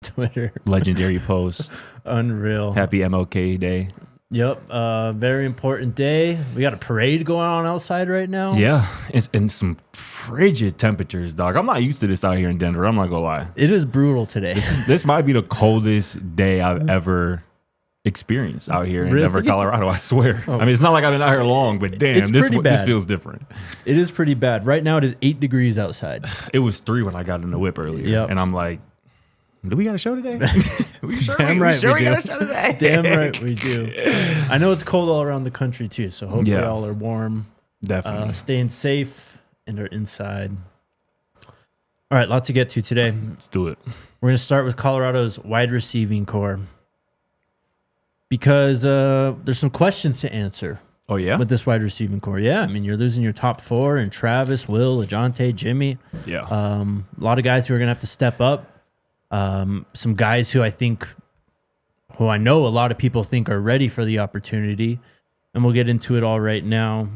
Twitter. Legendary post. Unreal. Happy MLK Day. Yep. Very important day. We got a parade going on outside right now. Yeah. It's in some frigid temperatures, dog. I'm not used to this out here in Denver. I'm not going to lie. It is brutal today. This might be the coldest day I've ever experienced out here in Denver, Colorado. I swear. I mean, it's not like I've been out here long, but damn, this feels different. It is pretty bad. Right now, it is 8 degrees outside. It was 3 when I got in the whip earlier. Yep. And I'm like, do we got a show today? Damn right we do. Got a show today? Damn right we do. I know it's cold all around the country too, so hopefully y'all are warm. Definitely. Staying safe and are inside. All right, lots to get to today. Let's do it. We're going to start with Colorado's wide receiving core because there's some questions to answer. Oh, yeah? With this wide receiving core. Yeah, I mean, you're losing your top 4 and Travis, Will, LeJohntay, Jimmy. Yeah. A lot of guys who are going to have to step up. Some guys who I know a lot of people think are ready for the opportunity, and we'll get into it all right now.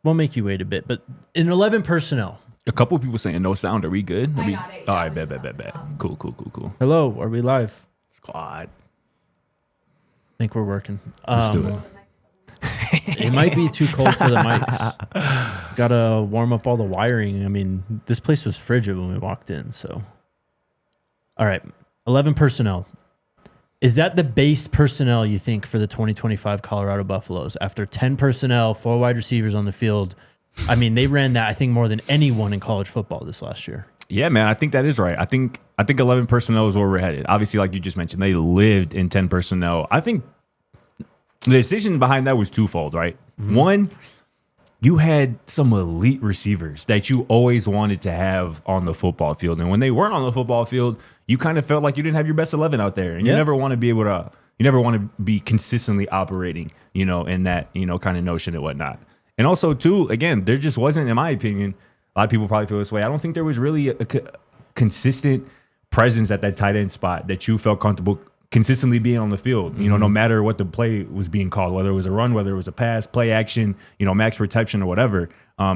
We'll make you wait a bit, but in 11 personnel. A couple of people saying no sound. Are we good? I got it. All right, bet. Cool. Hello, are we live? Squad. I think we're working. Let's do it. It might be too cold for the mics. Gotta warm up all the wiring. I mean, this place was frigid when we walked in, so. All right, 11 personnel. Is that the base personnel you think for the 2025 Colorado Buffaloes? After 10 personnel, 4 wide receivers on the field, I mean, they ran that, I think, more than anyone in college football this last year. Yeah, man, I think that is right. I think 11 personnel is where we're headed. Obviously, like you just mentioned, they lived in 10 personnel. I think the decision behind that was twofold, right? Mm-hmm. One, you had some elite receivers that you always wanted to have on the football field. And when they weren't on the football field, you kind of felt like you didn't have your best 11 out there. And you never want to be able to, you never want to be consistently operating, in that, kind of notion and whatnot. And also, too, again, there just wasn't, in my opinion, a lot of people probably feel this way. I don't think there was really a consistent presence at that tight end spot that you felt comfortable consistently being on the field, no matter what the play was being called, whether it was a run, whether it was a pass, play action, max protection or whatever.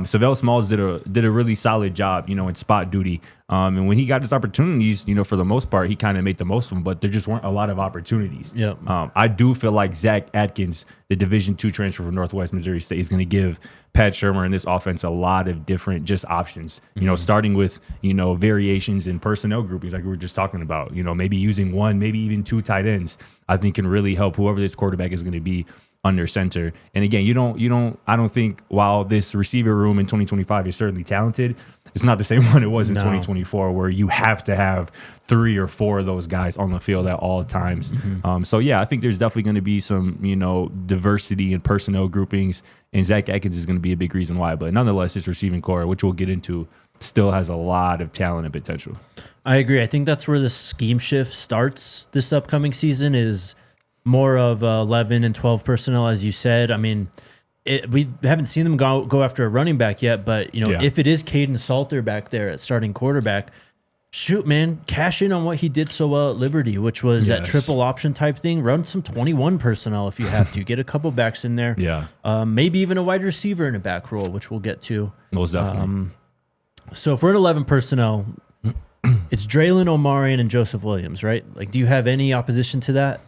Savell Smalls did a really solid job, in spot duty. And when he got his opportunities, for the most part, he kind of made the most of them, but there just weren't a lot of opportunities. Yep. I do feel like Zach Atkins, the Division II transfer from Northwest Missouri State, is going to give Pat Shurmur and this offense a lot of different just options, starting with, variations in personnel groupings like we were just talking about, maybe using 1, maybe even 2 tight ends, I think can really help whoever this quarterback is going to be under center. And again, I don't think while this receiver room in 2025 is certainly talented, it's not the same one it was in 2024 where you have to have 3 or 4 of those guys on the field at all times. So yeah, I think there's definitely going to be some, diversity in personnel groupings, and Zach Atkins is going to be a big reason why. But nonetheless, this receiving core, which we'll get into, still has a lot of talent and potential. I agree. I think that's where the scheme shift starts this upcoming season is more of 11 and 12 personnel, as you said. I mean, we haven't seen them go after a running back yet, but if it is Caden Salter back there at starting quarterback, shoot, man, cash in on what he did so well at Liberty, which was that triple option type thing. Run some 21 personnel if you have to. Get a couple backs in there. Yeah. Maybe even a wide receiver in a back role, which we'll get to. Most definitely. So if we're at 11 personnel, it's Drelon, Omarion, and Joseph Williams, right? Like, do you have any opposition to that?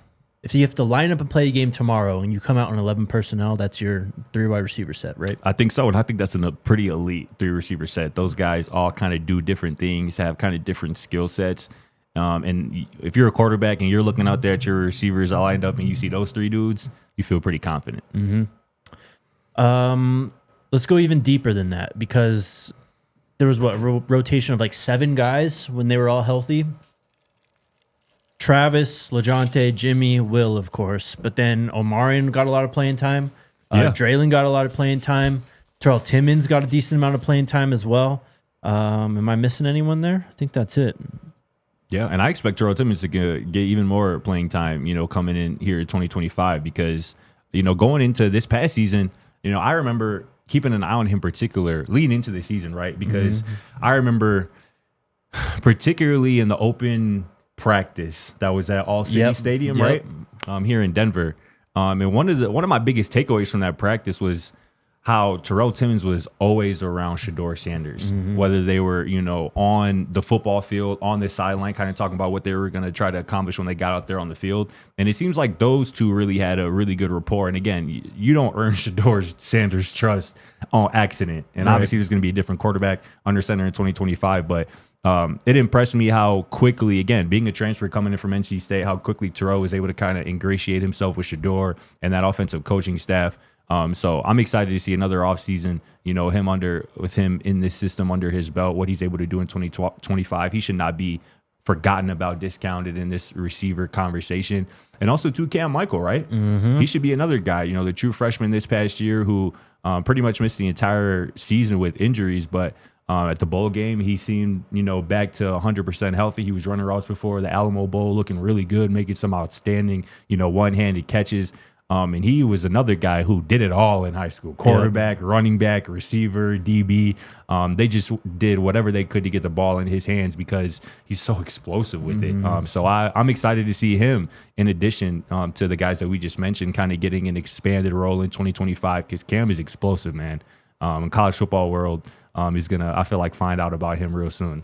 If you have to line up and play a game tomorrow and you come out on 11 personnel, that's your 3 wide receiver set, right? I think so, and I think that's a pretty elite 3 receiver set. Those guys all kind of do different things, have kind of different skill sets. And if you're a quarterback and you're looking out there at your receivers all lined up and you see those 3 dudes, you feel pretty confident. Let's go even deeper than that because there was a rotation of like 7 guys when they were all healthy. Travis, LeJohntay, Jimmy, Will, of course. But then Omarion got a lot of playing time. Drelon got a lot of playing time. Terrell Timmons got a decent amount of playing time as well. Am I missing anyone there? I think that's it. Yeah, and I expect Terrell Timmons to get even more playing time, coming in here in 2025 because, going into this past season, I remember keeping an eye on him in particular leading into the season, right? Because I remember particularly in the open practice that was at All City Stadium, right? Here in Denver. And one of my biggest takeaways from that practice was how Terrell Timmons was always around Shedeur Sanders, whether they were, on the football field, on the sideline, kind of talking about what they were going to try to accomplish when they got out there on the field. And it seems like those two really had a really good rapport. And again, you don't earn Shedeur Sanders' trust on accident. And obviously there's going to be a different quarterback under center in 2025, but it impressed me how quickly, again, being a transfer coming in from NC State, how quickly Terrell was able to kind of ingratiate himself with Shedeur and that offensive coaching staff. So I'm excited to see another offseason, with him in this system under his belt, what he's able to do in 2025. He should not be forgotten about, discounted in this receiver conversation. And also to Cam Michael, right? He should be another guy, the true freshman this past year who pretty much missed the entire season with injuries, but at the bowl game, he seemed, back to 100% healthy. He was running routes before the Alamo Bowl, looking really good, making some outstanding, one-handed catches. And he was another guy who did it all in high school. Quarterback, running back, receiver, DB. They just did whatever they could to get the ball in his hands because he's so explosive with it. So I'm excited to see him in addition to the guys that we just mentioned kind of getting an expanded role in 2025 because Cam is explosive, man. In college football world is going to, I feel like, find out about him real soon.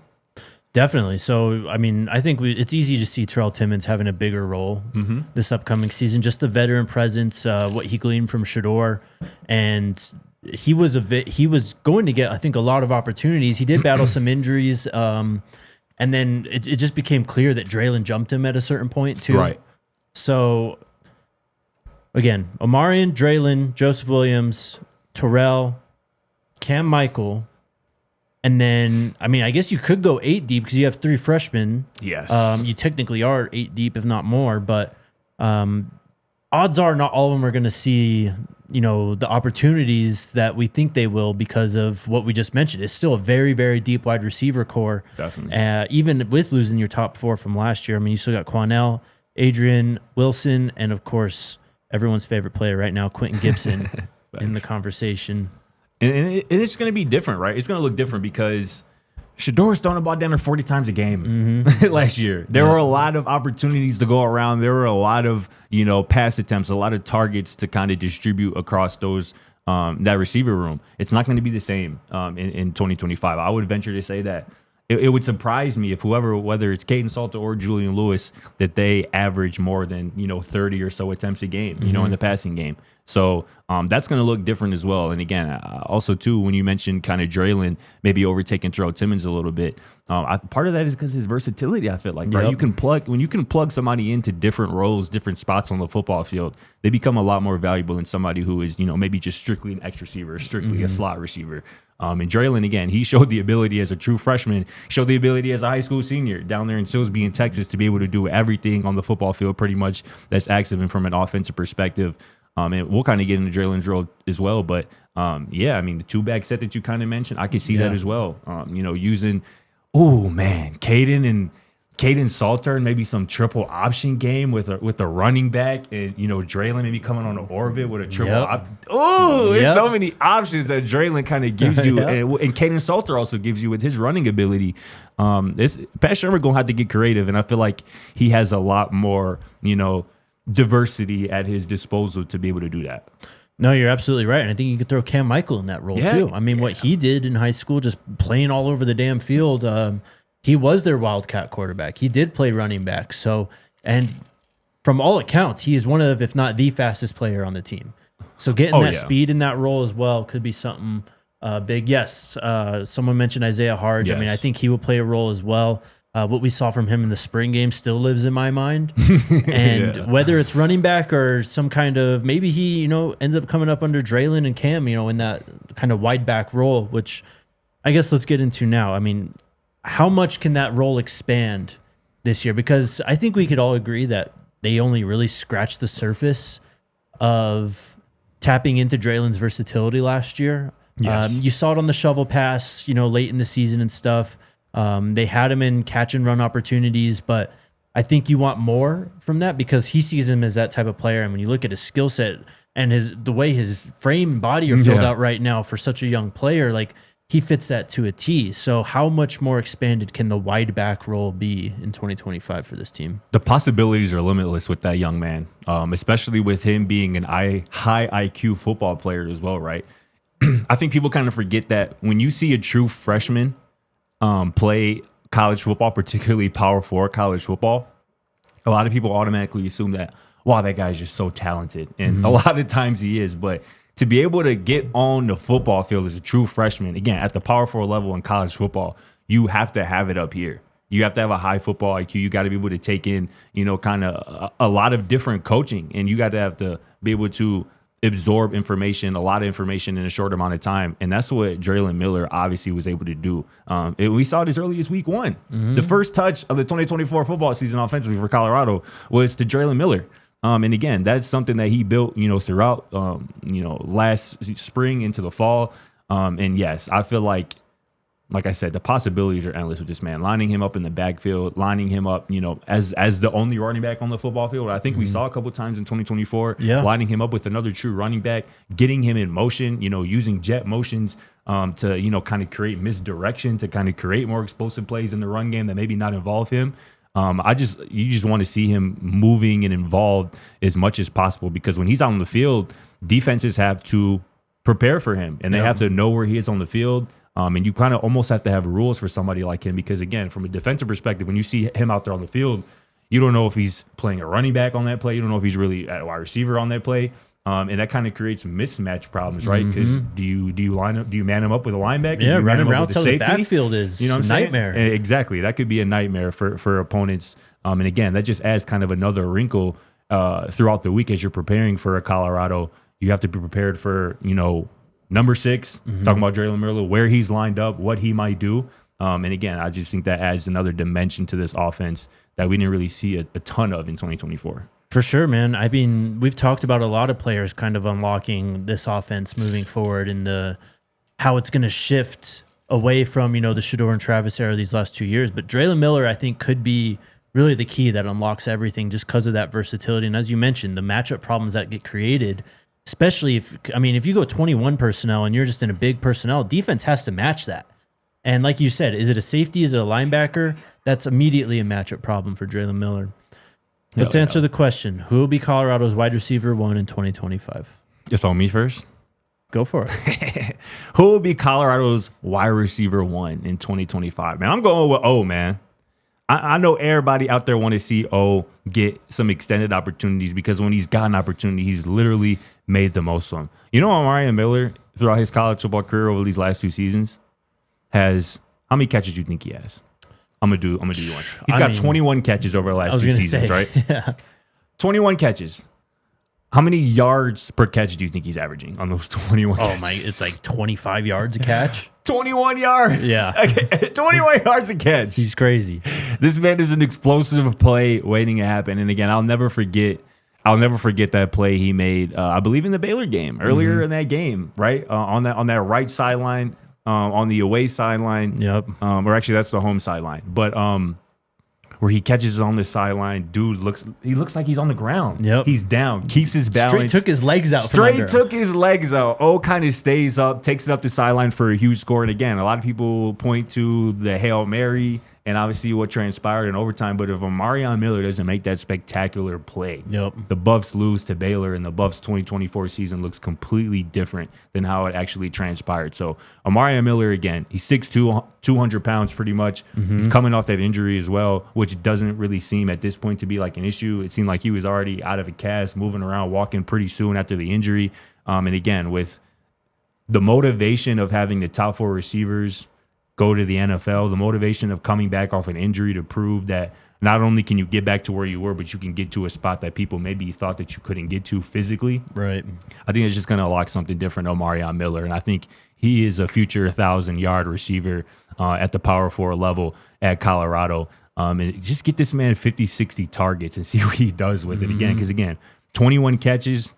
Definitely. So, I mean, I think it's easy to see Terrell Timmons having a bigger role this upcoming season. Just the veteran presence, what he gleaned from Shedeur, and he was going to get, I think, a lot of opportunities. He did battle some injuries, and then it just became clear that Drelon jumped him at a certain point too. Right. So, again, Omarion, Drelon, Joseph Williams, Terrell, Cam Michael. And then, I mean, I guess you could go 8 deep because you have 3 freshmen. Yes. You technically are 8 deep, if not more. But odds are not all of them are going to see, the opportunities that we think they will because of what we just mentioned. It's still a very, very deep wide receiver core. Definitely. Even with losing your top 4 from last year. I mean, you still got Quanell, Adrian Wilson, and, of course, everyone's favorite player right now, Quentin Gibson, in the conversation. And it's going to be different, right? It's going to look different because Shedeur's throwing the ball down there 40 times a game last year. There were a lot of opportunities to go around. There were a lot of, pass attempts, a lot of targets to kind of distribute across those that receiver room. It's not going to be the same in 2025. I would venture to say that. It would surprise me if whether it's Caden Salter or Julian Lewis, that they average more than 30 or so attempts a game, in the passing game. So that's going to look different as well. And again, also too, when you mentioned kind of Drelon maybe overtaking Terrell Timmons a little bit, part of that is because his versatility. I feel like right, when you can plug somebody into different roles, different spots on the football field, they become a lot more valuable than somebody who is maybe just strictly an X receiver, strictly a slot receiver. And Drelon, again, he showed the ability as a true freshman, showed the ability as a high school senior down there in Silsbee in Texas to be able to do everything on the football field pretty much that's active and from an offensive perspective. And we'll kind of get into Drelon's role as well. But, I mean, the 2-back set that you kind of mentioned, I could see that as well. Using, Caden Salter and maybe some triple option game with a running back and, Drelon maybe coming on the orbit with a triple there's so many options that Drelon kind of gives you. And Caden Salter also gives you with his running ability. Pat Shermer going to have to get creative, and I feel like he has a lot more, diversity at his disposal to be able to do that. No, you're absolutely right. And I think you could throw Cam Michael in that role too. I mean, what he did in high school, just playing all over the damn field, he was their Wildcat quarterback. He did play running back. So, and from all accounts, he is one of, if not the fastest player on the team. So getting speed in that role as well could be something big. Yes, someone mentioned Isaiah Harge. Yes. I mean, I think he will play a role as well. What we saw from him in the spring game still lives in my mind. And whether it's running back or some kind of, maybe he, ends up coming up under Drelon and Cam, in that kind of wide back role, which I guess let's get into now. I mean, how much can that role expand this year? Because I think we could all agree that they only really scratched the surface of tapping into Drelon's versatility last year. Yes. You saw it on the shovel pass, late in the season and stuff. They had him in catch and run opportunities, but I think you want more from that because he sees him as that type of player. And when you look at his skill set and the way his frame and body are filled out right now for such a young player, like he fits that to a T. So how much more expanded can the wide back role be in 2025 for this team? The possibilities are limitless with that young man, especially with him being an high IQ football player as well, right? I think people kind of forget that when you see a true freshman play college football, particularly Power 4 college football, a lot of people automatically assume that, wow, that guy's just so talented. And a lot of times he is. But to be able to get on the football field as a true freshman, again, at the Power 4 level in college football, you have to have it up here. You have to have a high football IQ. You got to be able to take in, kind of a lot of different coaching. And you got to have to be able to absorb information, a lot of information in a short amount of time. And that's what Drelon Miller obviously was able to do. We saw it as early as week 1. The first touch of the 2024 football season offensively for Colorado was to Drelon Miller. And again, that's something that he built, throughout, last spring into the fall. And yes, I feel like I said, the possibilities are endless with this man. Lining him up in the backfield, lining him up, as the only running back on the football field. I think we saw a couple times in 2024, lining him up with another true running back, getting him in motion, using jet motions to, kind of create misdirection, to kind of create more explosive plays in the run game that maybe not involve him. You just want to see him moving and involved as much as possible, because when he's out on the field, defenses have to prepare for him and they have to know where he is on the field. And you kind of almost have to have rules for somebody like him, because again, from a defensive perspective, when you see him out there on the field, you don't know if he's playing a running back on that play. You don't know if he's really a wide receiver on that play. And that kind of creates mismatch problems, right? Because do you man him up with a linebacker? Yeah, running routes out of the backfield is a nightmare. Exactly. That could be a nightmare for opponents. And again, that just adds kind of another wrinkle throughout the week as you're preparing for a Colorado. You have to be prepared for, number 6, talking about Drelon Miller, where he's lined up, what he might do. And again, I just think that adds another dimension to this offense that we didn't really see a ton of in 2024. For sure, man. I mean, we've talked about a lot of players kind of unlocking this offense moving forward, and how it's going to shift away from, the Shedeur and Travis era these last 2 years. But Drelon Miller, I think, could be really the key that unlocks everything just because of that versatility. And as you mentioned, the matchup problems that get created, especially if you go 21 personnel and you're just in a big personnel, defense has to match that. And like you said, is it a safety? Is it a linebacker? That's immediately a matchup problem for Drelon Miller. Let's answer the question. Who will be Colorado's wide receiver 1 in 2025? It's on me first. Go for it. Who will be Colorado's wide receiver 1 in 2025? Man, I'm going with O, man. I know everybody out there want to see O get some extended opportunities, because when he's got an opportunity, he's literally made the most of them. Omarion Miller, throughout his college football career over these last 2 seasons, has how many catches do you think he has? I'm gonna do you one. He's got 21 catches over the last 2 seasons, right? Yeah. 21 catches. How many yards per catch do you think he's averaging on those 21 catches? Oh my, it's like 25 yards a catch. 21 yards. Yeah. 21 yards a catch. He's crazy. This man is an explosive play waiting to happen. And again, I'll never forget that play he made, I believe in the Baylor game, earlier in that game, right? On that right sideline, on the away sideline. Yep. Or actually that's the home sideline. But where he catches it on the sideline, dude looks like he's on the ground. Yep. He's down, keeps his balance. Straight took his legs out. Took his legs out. O kind of stays up, takes it up the sideline for a huge score. And again, a lot of people point to the Hail Mary and obviously what transpired in overtime. But if Omarion Miller doesn't make that spectacular play, the Buffs lose to Baylor, and the Buffs 2024 season looks completely different than how it actually transpired. So Omarion Miller, again, he's 6'2", 200 pounds pretty much. He's coming off that injury as well, which doesn't really seem at this point to be like an issue. It seemed like he was already out of a cast, moving around, walking pretty soon after the injury. And again, with the motivation of having the top 4 receivers go to the NFL, the motivation of coming back off an injury to prove that not only can you get back to where you were, but you can get to a spot that people maybe thought that you couldn't get to physically. Right. I think it's just going to unlock something different, Omarion Miller. And I think he is a future 1,000-yard receiver at the Power 4 level at Colorado. And just get this man 50, 60 targets and see what he does with it again. Because again, 21 catches,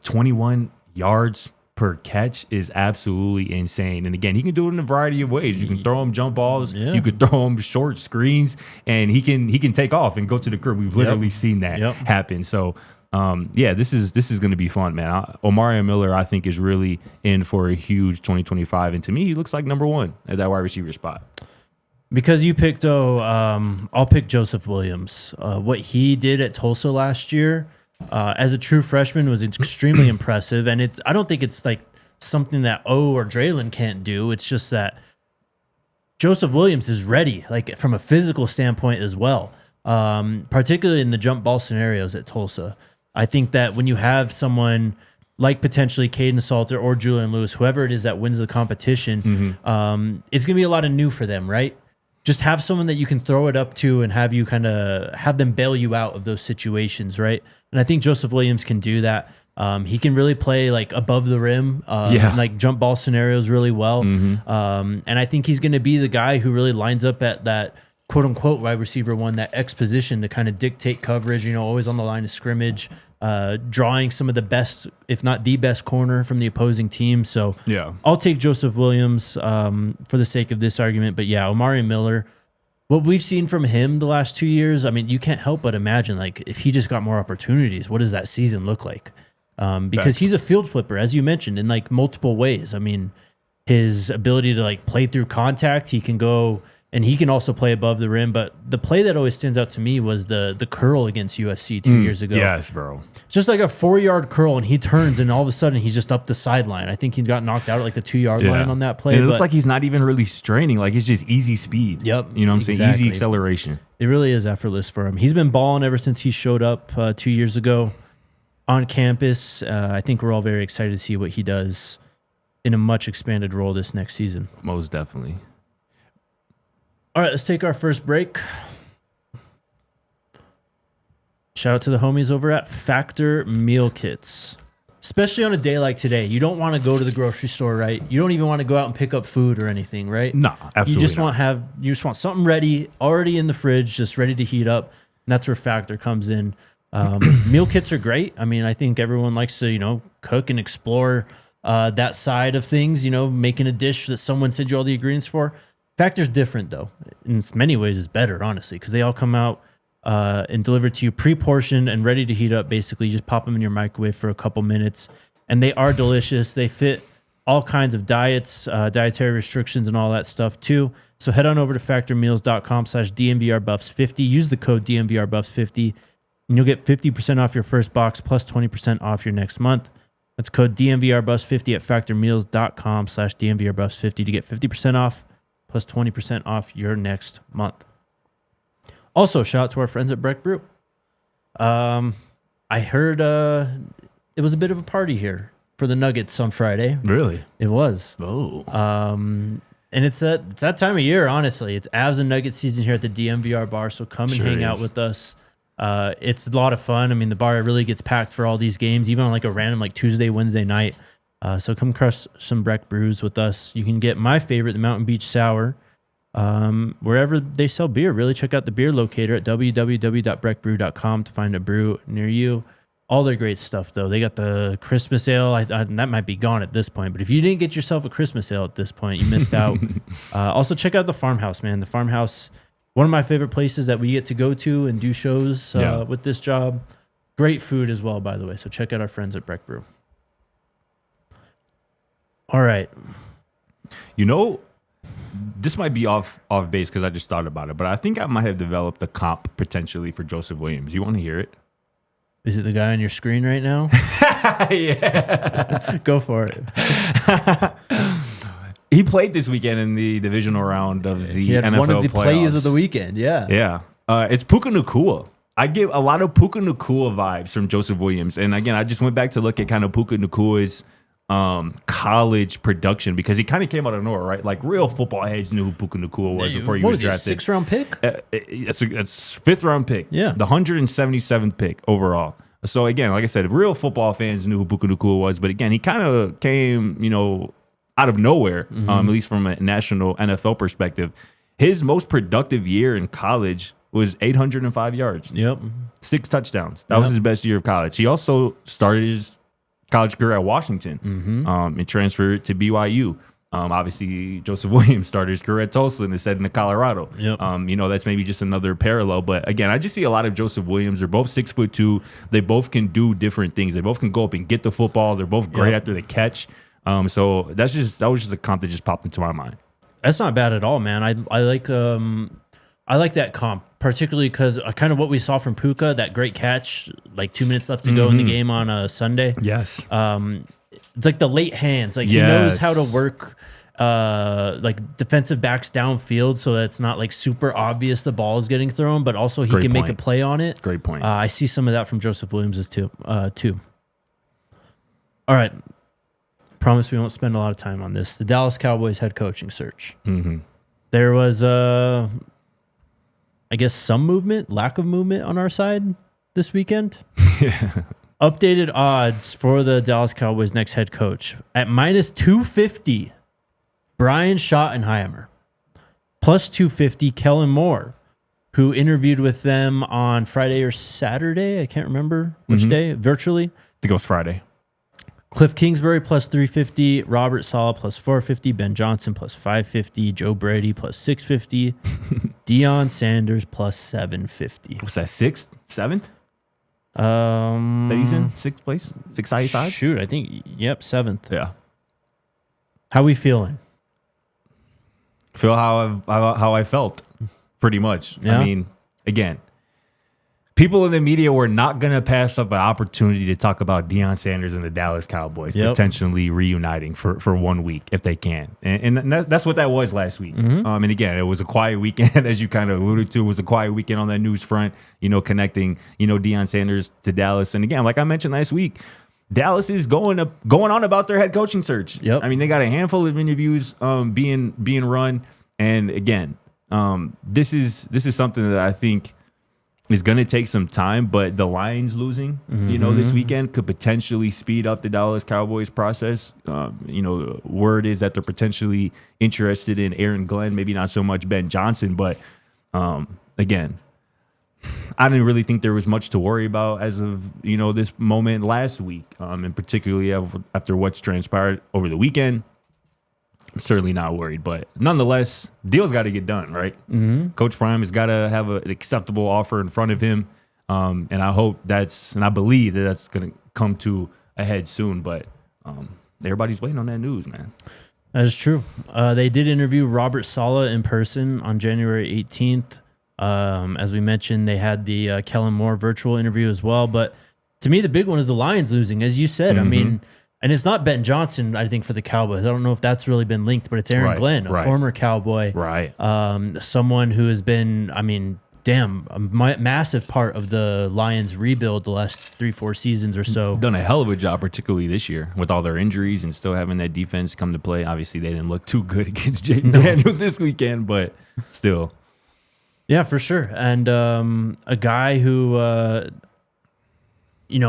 21 yards per catch is absolutely insane. And again, he can do it in a variety of ways. You can throw him jump balls, you could throw him short screens, and he can take off and go to the curb. We've literally seen that happen. So this is going to be fun, man. Omarion Miller, I think, is really in for a huge 2025. And to me, he looks like number 1 at that wide receiver spot. Because you picked I'll pick Joseph Williams. What he did at Tulsa last year, as a true freshman, was extremely impressive, and I don't think it's like something that or Drelon can't do. It's just that Joseph Williams is ready, like from a physical standpoint as well, particularly in the jump ball scenarios at Tulsa. I think that when you have someone like potentially Caden Salter or Julian Lewis, whoever it is that wins the competition, it's going to be a lot of new for them, right? Just have someone that you can throw it up to and have you kind of have them bail you out of those situations, right? And I think Joseph Williams can do that. He can really play like above the rim, like jump ball scenarios really well. And I think he's going to be the guy who really lines up at that quote unquote wide receiver one, that X position to kind of dictate coverage, always on the line of scrimmage, drawing some of the best, if not the best corner from the opposing team. So I'll take Joseph Williams for the sake of this argument. But yeah, Omarion Miller, what we've seen from him the last 2 years, I mean, you can't help but imagine like if he just got more opportunities, what does that season look like? Because he's a field flipper, as you mentioned, in like multiple ways. I mean, his ability to like play through contact, he can go, and he can also play above the rim. But the play that always stands out to me was the curl against USC 2 years ago. Yes, bro. Just like a 4-yard curl, and he turns, and all of a sudden he's just up the sideline. I think he got knocked out at like the 2-yard line on that play. And it looks like he's not even really straining. Like it's just easy speed. Yep. You know what I'm saying? Easy acceleration. It really is effortless for him. He's been balling ever since he showed up 2 years ago on campus. I think we're all very excited to see what he does in a much expanded role this next season. Most definitely. All right, let's take our first break. Shout out to the homies over at Factor Meal Kits. Especially on a day like today. You don't want to go to the grocery store, right? You don't even want to go out and pick up food or anything, right? No, absolutely. You just want something ready, already in the fridge, just ready to heat up. And that's where Factor comes in. Meal kits are great. I mean, I think everyone likes to, cook and explore that side of things, making a dish that someone sent you all the ingredients for. Factor's different, though. In many ways, it's better, honestly, because they all come out and delivered to you pre-portioned and ready to heat up, basically. You just pop them in your microwave for a couple minutes, and they are delicious. They fit all kinds of diets, dietary restrictions, and all that stuff, too. So head on over to factormeals.com/DNVRBuffs50. Use the code DNVRBuffs50, and you'll get 50% off your first box plus 20% off your next month. That's code DNVRBuffs50 at factormeals.com/DNVRBuffs50 to get 50% off plus 20% off your next month. Also, shout out to our friends at Breck Brew. I heard it was a bit of a party here for the Nuggets on Friday. Really? It was. Oh. And it's that time of year, honestly. It's Avs and Nuggets season here at the DNVR bar, so come and hang out with us. It's a lot of fun. I mean, the bar really gets packed for all these games, even on like a random like Tuesday, Wednesday night. So come crush some Breck brews with us. You can get my favorite, the Mountain Beach Sour, wherever they sell beer. Really check out the beer locator at www.breckbrew.com to find a brew near you. All their great stuff, though. They got the Christmas ale. That might be gone at this point, but if you didn't get yourself a Christmas ale at this point, you missed out. Also, check out the Farmhouse, man. The Farmhouse, one of my favorite places that we get to go to and do shows with this job. Great food as well, by the way. So check out our friends at Breck Brew. All right. This might be off base because I just thought about it, but I think I might have developed a comp potentially for Joseph Williams. You want to hear it? Is it the guy on your screen right now? Yeah. Go for it. He played this weekend in the divisional round of the NFL one of the playoffs. plays of the weekend, yeah. Yeah. It's Puka Nacua. I give a lot of Puka Nacua vibes from Joseph Williams. And again, I just went back to look at kind of Puka Nacua's college production because he kind of came out of nowhere, right? Like real football heads knew who Puka Nacua was before he was drafted. 6th round pick? It's 5th round pick. Yeah. The 177th pick overall. So again, like I said, real football fans knew who Puka Nacua was, but again, he kind of came, out of nowhere, at least from a national NFL perspective. His most productive year in college was 805 yards. Yep. 6 touchdowns. That was his best year of college. He also started his college career at Washington and transferred to BYU. Obviously, Joseph Williams started his career at Tulsa and instead in Colorado. Yep. That's maybe just another parallel. But again, I just see a lot of Joseph Williams. They're both 6'2". They both can do different things. They both can go up and get the football. They're both great after the catch. So that was just a comp that just popped into my mind. That's not bad at all, man. I like that comp, particularly because kind of what we saw from Puka, that great catch, like 2 minutes left to go in the game on a Sunday. Yes. it's like the late hands. Like he knows how to work like defensive backs downfield so that it's not like super obvious the ball is getting thrown, but also he can make a play on it. Great point. I see some of that from Joseph Williams too. All right. Promise we won't spend a lot of time on this. The Dallas Cowboys head coaching search. Mm-hmm. There was, I guess, some movement, lack of movement on our side this weekend. Updated odds for the Dallas Cowboys' next head coach at minus 250. Brian Schottenheimer. Plus 250, Kellen Moore, who interviewed with them on Friday or Saturday. I can't remember which day, virtually. I think it was Friday. Cliff Kingsbury plus 350, Robert Saleh plus 450, Ben Johnson plus 550, Joe Brady plus 650, Deion Sanders plus 750. What's that, 6th, 7th? That he's in 6th place? 6 sides? Shoot, I think, yep, 7th. Yeah. How we feeling? Feel how I felt, pretty much. Yeah. I mean, again, people in the media were not going to pass up an opportunity to talk about Deion Sanders and the Dallas Cowboys potentially reuniting for 1 week if they can. And that's what that was last week. And again, it was a quiet weekend, as you kind of alluded to. It was a quiet weekend on that news front, connecting, Deion Sanders to Dallas. And again, like I mentioned last week, Dallas is going on about their head coaching search. Yep. I mean, they got a handful of interviews being run. And again, this is something that I think is going to take some time, but the Lions losing, this weekend could potentially speed up the Dallas Cowboys process. Word is that they're potentially interested in Aaron Glenn, maybe not so much Ben Johnson, but again, I didn't really think there was much to worry about as of, this moment last week, and particularly after what's transpired over the weekend. I'm certainly not worried, but nonetheless, deal's got to get done, right? Coach Prime has got to have an acceptable offer in front of him, and I believe that's going to come to a head soon. But everybody's waiting on that news, man. That is true. They did interview Robert Saleh in person on January 18th. As we mentioned, they had the Kellen Moore virtual interview as well. But to me, the big one is the Lions losing, as you said. I mean. And it's not Ben Johnson, I think, for the Cowboys. I don't know if that's really been linked, but it's Aaron Glenn, a former Cowboy. Right. Someone who has been, a massive part of the Lions rebuild the last 3-4 seasons or so. Done a hell of a job, particularly this year, with all their injuries and still having that defense come to play. Obviously, they didn't look too good against Jaden Daniels this weekend, but still. Yeah, for sure. And a guy who...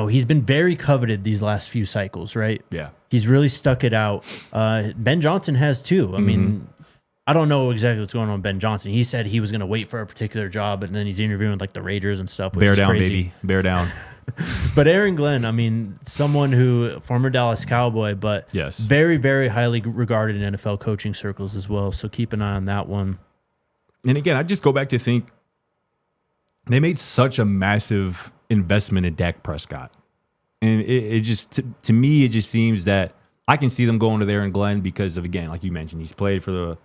he's been very coveted these last few cycles, right? Yeah. He's really stuck it out. Ben Johnson has too. I mean, I don't know exactly what's going on with Ben Johnson. He said he was going to wait for a particular job, and then he's interviewing with like the Raiders and stuff, which Bear is down, crazy. baby. Bear down. But Aaron Glenn, someone who, former Dallas Cowboy, but very, very highly regarded in NFL coaching circles as well. So keep an eye on that one. And again, I just go back to think they made such a massive investment in Dak Prescott. And it just, to me, it just seems that I can see them going to Aaron Glenn because of, again, like you mentioned, he's played for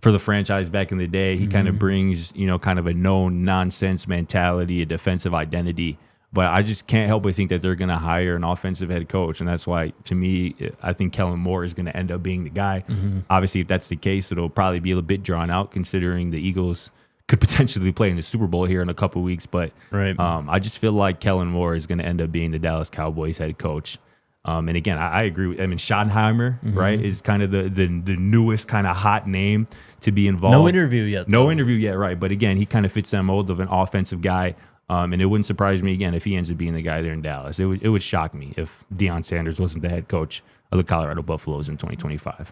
the franchise back in the day. He kind of brings, kind of a no-nonsense mentality, a defensive identity. But I just can't help but think that they're going to hire an offensive head coach. And that's why, to me, I think Kellen Moore is going to end up being the guy. Obviously, if that's the case, it'll probably be a little bit drawn out considering the Eagles could potentially play in the Super Bowl here in a couple of weeks. But I just feel like Kellen Moore is going to end up being the Dallas Cowboys head coach. And again, I agree. Schottenheimer, right, is kind of the newest kind of hot name to be involved. No interview yet. No interview yet, right. But again, he kind of fits that mold of an offensive guy. And it wouldn't surprise me, again, if he ends up being the guy there in Dallas. It would shock me if Deion Sanders wasn't the head coach of the Colorado Buffaloes in 2025.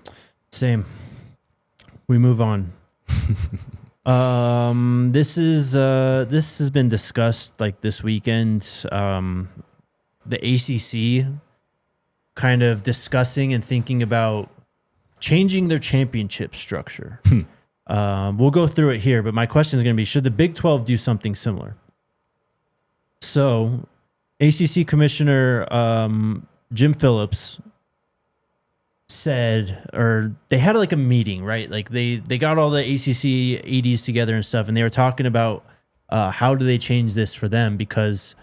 Same. We move on. This has been discussed like this weekend. The ACC kind of discussing and thinking about changing their championship structure. We'll go through it here, but my question is going to be, should the Big 12 do something similar? So, ACC Commissioner Jim Phillips said, or they had like a meeting, right? Like they got all the ACC ADs together and stuff, and they were talking about how do they change this for them, because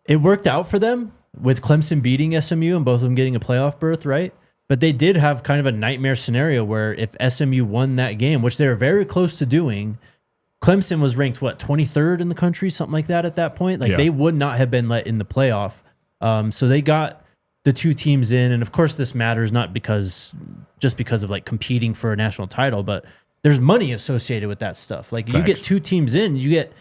it worked out for them with Clemson beating SMU and both of them getting a playoff berth, right? But they did have kind of a nightmare scenario where if SMU won that game, which they were very close to doing, Clemson was ranked, 23rd in the country, something like that at that point. Like, they would not have been let in the playoff. So they got the two teams in. And, of course, this matters not just because of, like, competing for a national title, but there's money associated with that stuff. Like, you get two teams in, you get,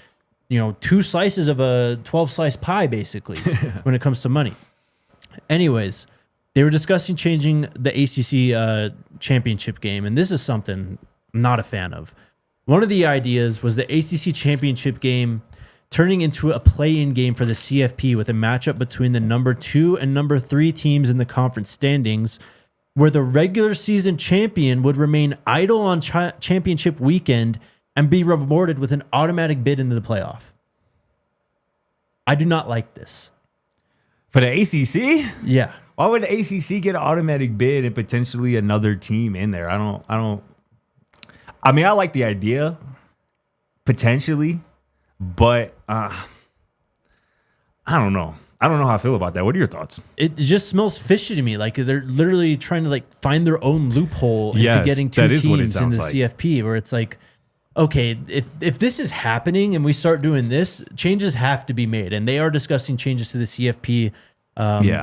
2 slices of a 12-slice pie, basically, when it comes to money. Anyways, they were discussing changing the ACC championship game, and this is something I'm not a fan of. One of the ideas was the ACC championship game turning into a play-in game for the CFP with a matchup between the number 2 and number 3 teams in the conference standings, where the regular season champion would remain idle on championship weekend and be rewarded with an automatic bid into the playoff. I do not like this. For the ACC? Yeah. Why would the ACC get an automatic bid and potentially another team in there? I mean, I like the idea, potentially, but I don't know. I don't know how I feel about that. What are your thoughts? It just smells fishy to me. Like, they're literally trying to, like, find their own loophole into getting two teams in the CFP, where it's like, okay, if this is happening and we start doing this, changes have to be made. And they are discussing changes to the CFP.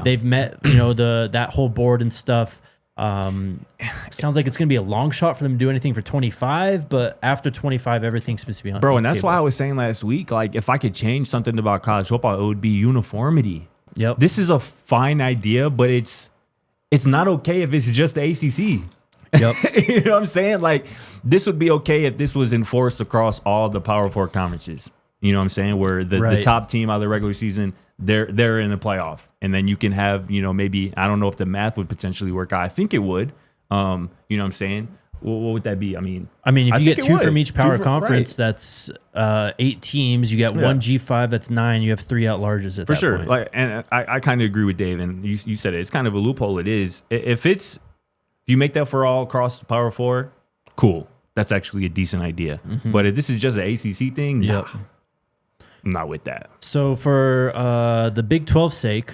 They've met, that whole board and stuff. Sounds like it's going to be a long shot for them to do anything for 25, but after 25, everything's supposed to be on. Bro, and that's why I was saying last week, like, if I could change something about college football, it would be uniformity. Yep. This is a fine idea, but it's not okay if it's just the ACC. Yep. You know what I'm saying? Like, this would be okay if this was enforced across all the Power 4 conferences. You know what I'm saying? Where the top team out of the regular season, they're in the playoff. And then you can have, maybe, I don't know if the math would potentially work out. I think it would. You know what I'm saying? What would that be? I mean, if you get 2 from each power conference, that's 8 teams. You got 1 G5, that's 9. You have 3 at-larges at that sure. point. Like, and I kind of agree with Dave, and you said it. It's kind of a loophole. It is. If you make that for all across the Power 4, cool. That's actually a decent idea. Mm-hmm. But if this is just an ACC thing, nah, I'm not with that. So for the Big 12's sake,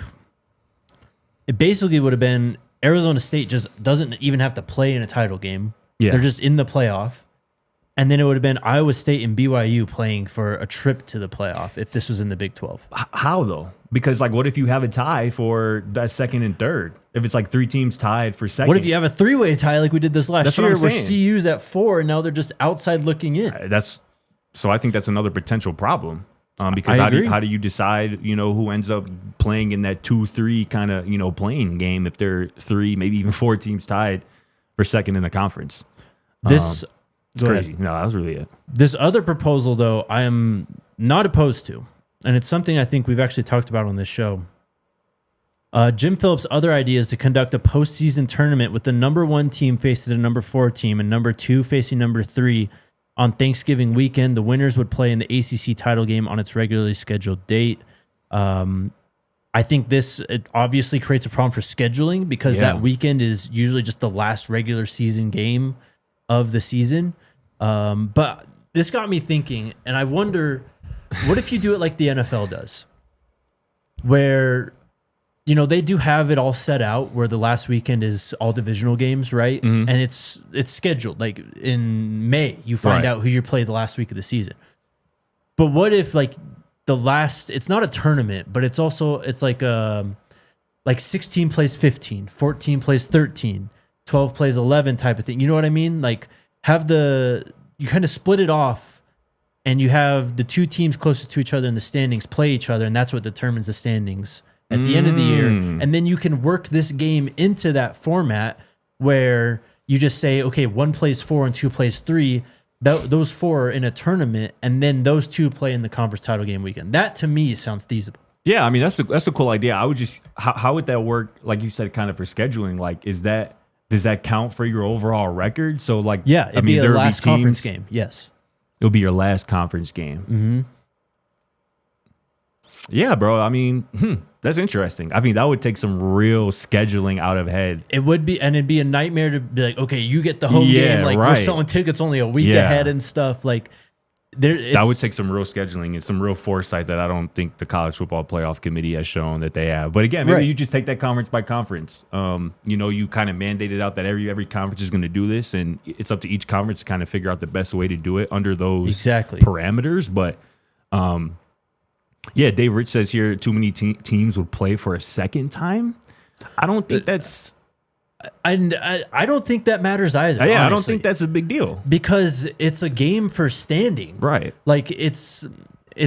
it basically would have been Arizona State just doesn't even have to play in a title game. Yeah. They're just in the playoff. And then it would have been Iowa State and BYU playing for a trip to the playoff if this was in the Big 12. How, though? Because, like, what if you have a tie for that second and third? If it's like 3 teams tied for second? What if you have a 3-way tie like we did this last year where CU's at 4 and now they're just outside looking in? So I think that's another potential problem. Because how do you decide, who ends up playing in that 2-3 kind of, playing game if there are 3, maybe even 4 teams tied for second in the conference? It's crazy. No, that was really it. This other proposal, though, I am not opposed to. And it's something I think we've actually talked about on this show. Jim Phillips' other idea is to conduct a postseason tournament with the number 1 team facing the number 4 team and number 2 facing number 3 on Thanksgiving weekend. The winners would play in the ACC title game on its regularly scheduled date. I think it obviously creates a problem for scheduling because that weekend is usually just the last regular season game of the season. But this got me thinking, and I wonder, what if you do it like the NFL does? Where, they do have it all set out where the last weekend is all divisional games, right? Mm-hmm. And it's scheduled. Like in May, you find out who you play the last week of the season. But what if like it's not a tournament, but it's like 16 plays 15, 14 plays 13, 12 plays 11 type of thing. You know what I mean? Like you kind of split it off and you have the 2 teams closest to each other in the standings play each other, and that's what determines the standings at the end of the year. And then you can work this game into that format where you just say, okay, 1 plays 4 and 2 plays 3. Those 4 are in a tournament, and then those 2 play in the conference title game weekend. That to me sounds feasible. Yeah, I mean that's a cool idea. I would just how would that work? Like you said, kind of for scheduling. Like, does that count for your overall record? So like, it'd be a last conference game. Yes, it'll be your last conference game. Mm-hmm. Yeah, bro. I mean, that's interesting. I mean, that would take some real scheduling out of head. It would be, and it'd be a nightmare to be like, okay, you get the home game. Like we're selling tickets only a week ahead and stuff. Like that would take some real scheduling and some real foresight that I don't think the College Football Playoff Committee has shown that they have. But again, maybe you just take that conference by conference. You kind of mandated out that every conference is going to do this, and it's up to each conference to kind of figure out the best way to do it under those parameters. But Dave Rich says here too many teams would play for a second time. I don't think that's. I don't think that matters either. Yeah, honestly. I don't think that's a big deal because it's a game for standing. Right. Like it's